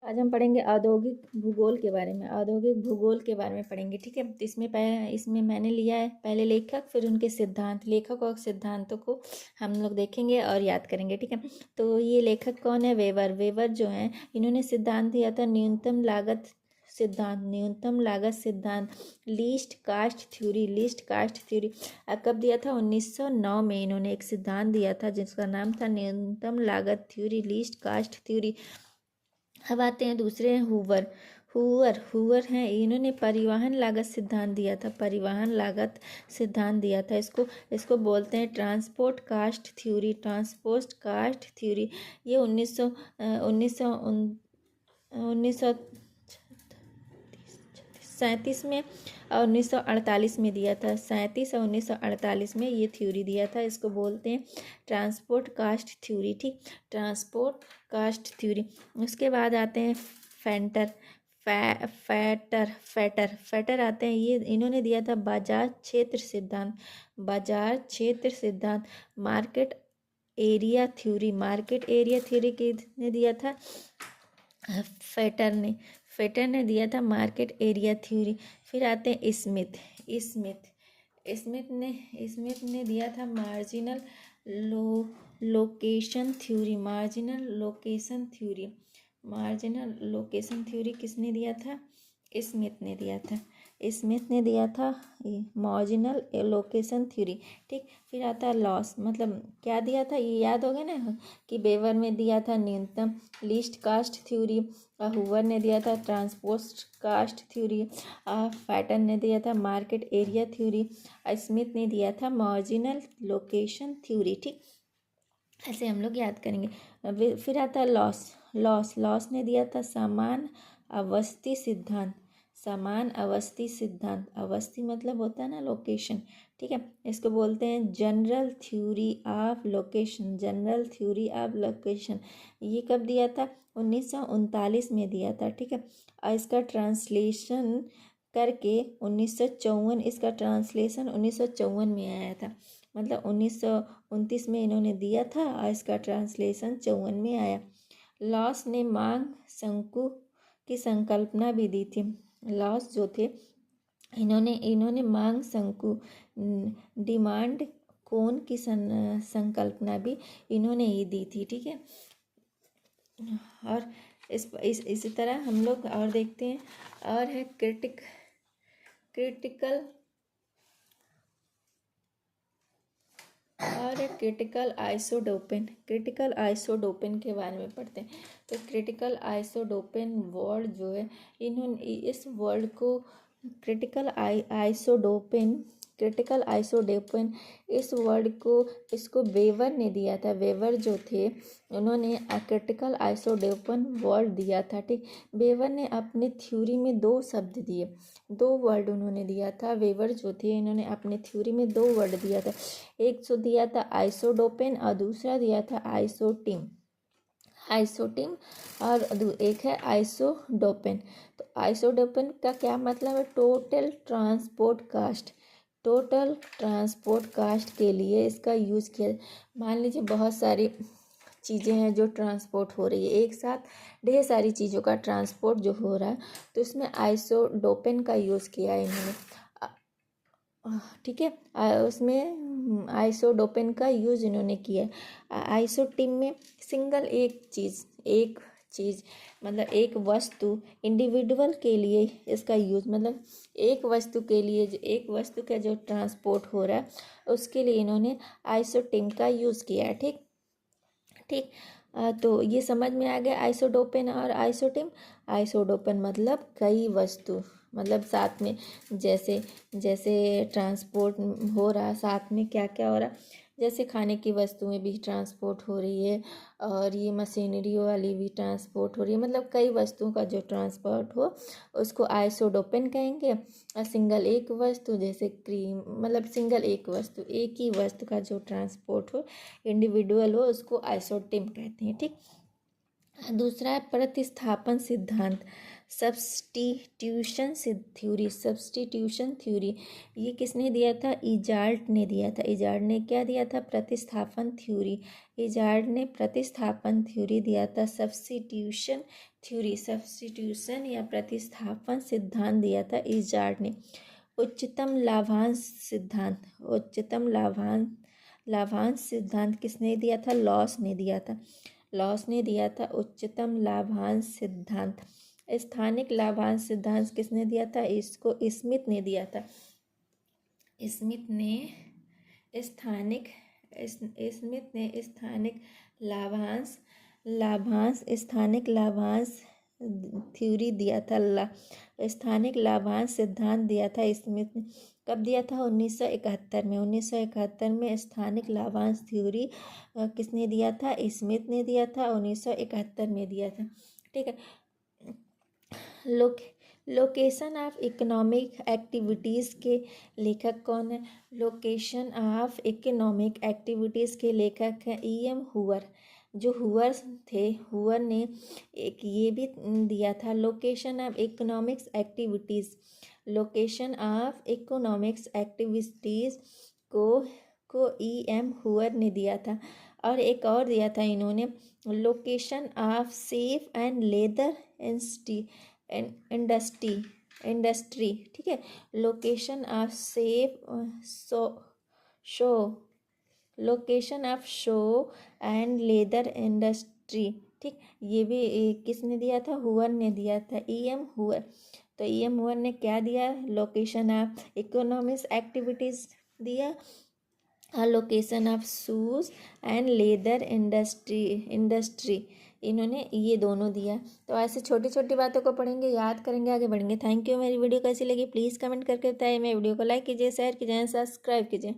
आज हम पढ़ेंगे औद्योगिक भूगोल के बारे में। औद्योगिक भूगोल के बारे में पढ़ेंगे, ठीक है। तो इसमें मैंने लिया है पहले लेखक, फिर उनके सिद्धांत। लेखक और सिद्धांतों को हम लोग देखेंगे और याद करेंगे, ठीक है। तो ये लेखक कौन है? वेबर। वेबर जो है, इन्होंने सिद्धांत दिया था न्यूनतम लागत सिद्धांत। न्यूनतम लागत सिद्धांत, least cost theory. Least cost theory कब दिया था? 1909 में इन्होंने एक सिद्धांत दिया था जिसका नाम था न्यूनतम लागत थ्योरी, लीस्ट कास्ट थ्योरी। अब आते हैं दूसरे हैं हूवर। हूवर हैं, इन्होंने परिवहन लागत सिद्धांत दिया था। परिवहन लागत सिद्धांत दिया था। इसको बोलते हैं transport cost theory. Transport cost theory ये 1937 में और 1948 में दिया था। 37 और 1948 में ये थ्योरी दिया था। इसको बोलते हैं ट्रांसपोर्ट कास्ट थ्योरी, ठीक। Transport cost theory. उसके बाद आते हैं फैंटर फैटर आते हैं। ये इन्होंने दिया था बाजार क्षेत्र सिद्धांत। बाजार क्षेत्र सिद्धांत। Market area theory. Market area theory किसने दिया था? फेटर ने दिया था मार्केट एरिया थ्योरी। फिर आते हैं स्मिथ ने दिया था marginal location theory. Marginal location theory किसने दिया था? स्मिथ ने दिया था मार्जिनल लोकेशन थ्योरी, ठीक। फिर आता है लॉस, मतलब क्या दिया था ये याद हो गया ना, कि बेवर में दिया था न्यूनतम लीस्ट कास्ट थ्योरी, हूवर ने दिया था ट्रांसपोर्ट कास्ट थ्योरी, फैटन ने दिया था मार्केट एरिया थ्योरी, स्मिथ ने दिया था मार्जिनल लोकेशन थ्योरी, ठीक। ऐसे हम लोग याद करेंगे। फिर आता है लॉस ने दिया था समान अवस्थी सिद्धांत। समान अवस्थी सिद्धांत, अवस्थी मतलब होता है ना लोकेशन, ठीक है। इसको बोलते हैं general theory of location. General theory of location ये कब दिया था? 1939 में दिया था, ठीक है। और इसका ट्रांसलेशन करके 1954, इसका ट्रांसलेशन 1954 में आया था। मतलब 1929 में इन्होंने दिया था और इसका ट्रांसलेशन 54 में आया। लॉस ने मांग शंकु की संकल्पना भी दी थी। लॉस जो थे, इन्होंने मांग शंकु, डिमांड कोन की संकल्पना भी इन्होंने ही दी थी, ठीक है। और इसी तरह हम लोग और देखते हैं। और है क्रिटिकल आइसोडोपेन के बारे में पढ़ते हैं। तो क्रिटिकल आइसोडोपेन वर्ड जो है, इन्होंने इस वर्ड को क्रिटिकल आइसोडोपेन इस वर्ड को इसको वेवर ने दिया था। वेवर जो थे, उन्होंने क्रिटिकल आइसोडोपेन वर्ड दिया था, ठीक। वेवर ने अपने थ्योरी में 2 शब्द दिए, 2 वर्ड उन्होंने दिया था। वेवर जो थे, इन्होंने अपने थ्योरी में 2 वर्ड दिया था। एक तो दिया था आइसोडोपेन और दूसरा दिया था आइसोटीम और एक है आइसोडोपेन। तो आइसोडोपेन का क्या मतलब है? टोटल ट्रांसपोर्ट कास्ट के लिए इसका यूज़ किया। मान लीजिए बहुत सारी चीज़ें हैं जो ट्रांसपोर्ट हो रही है, एक साथ ढेर सारी चीज़ों का ट्रांसपोर्ट जो हो रहा है, तो इसमें आइसोडोपेन का यूज़ किया है इन्होंने, ठीक है। उसमें आइसोडोपेन का यूज़ इन्होंने किया है। आइसोटीम में सिंगल एक चीज़ मतलब एक वस्तु इंडिविजुअल के लिए इसका यूज़, मतलब एक वस्तु के लिए एक वस्तु का जो ट्रांसपोर्ट हो रहा है उसके लिए इन्होंने आइसोटीम का यूज़ किया है, ठीक। तो ये समझ में आ गया आइसोडोपेन और आइसोटीम। आइसोडोपेन मतलब कई वस्तु, मतलब साथ में जैसे ट्रांसपोर्ट हो रहा है, साथ में क्या क्या हो रहा है, जैसे खाने की वस्तुएं भी ट्रांसपोर्ट हो रही है और ये मशीनरी वाली भी ट्रांसपोर्ट हो रही है। मतलब कई वस्तुओं का जो ट्रांसपोर्ट हो उसको आइसोडोपेन कहेंगे। और सिंगल एक वस्तु जैसे क्रीम, मतलब सिंगल एक वस्तु, एक ही वस्तु का जो ट्रांसपोर्ट हो, इंडिविजुअल हो, उसको आइसोटीम कहते हैं, ठीक। दूसरा है प्रतिस्थापन सिद्धांत, सब्स्टिट्यूशन थ्योरी। ये किसने दिया था? इजार्ड ने दिया था। इजार्ड ने क्या दिया था? प्रतिस्थापन थ्योरी। इजार्ड ने प्रतिस्थापन थ्योरी दिया था। सब्स्टिट्यूशन थ्योरी, सब्स्टिट्यूशन या प्रतिस्थापन सिद्धांत दिया था इजार्ड ने। उच्चतम लाभांश सिद्धांत, उच्चतम लाभांश सिद्धांत किसने दिया था? लॉस ने दिया था। लॉस ने दिया था उच्चतम लाभांश सिद्धांत। स्थानिक लाभांश सिद्धांत किसने दिया था? इसको स्मिथ ने दिया था। स्मिथ ने स्थानिक स्थानिक लाभांश थ्योरी दिया था। स्थानिक लाभांश सिद्धांत दिया था स्मिथ ने। कब दिया था? 1971 में। 1971 में स्थानिक लाभांश थ्योरी किसने दिया था? स्मिथ ने दिया था। 1971 में दिया था। ठीक है। लोकेशन ऑफ इकोनॉमिक एक्टिविटीज़ के लेखक कौन है? लोकेशन ऑफ इकोनॉमिक एक्टिविटीज़ के लेखक हैं E.M. हुवर। जो हुवर थे, हुवर ने एक ये भी दिया था, location of economics activities. Location of economics activities को E.M. हुवर ने दिया था। और एक और दिया था इन्होंने, location of safe and leather industry. ठीक है। Location of location of show and leather industry. ठीक, ये भी किसने दिया था? हुवर ने दिया था, E.M. हुवर। तो E.M. हुवर ने क्या दिया? लोकेशन ऑफ इकोनॉमिक्स एक्टिविटीज़ दिया और location of shoes and leather industry इन्होंने ये दोनों दिया। तो ऐसे छोटी छोटी बातों को पढ़ेंगे, याद करेंगे, आगे बढ़ेंगे। Thank you. मेरी वीडियो कैसी लगी प्लीज़ कमेंट करके बताइए। मेरी वीडियो को लाइक कीजिए, शेयर कीजिए, सब्सक्राइब कीजिए।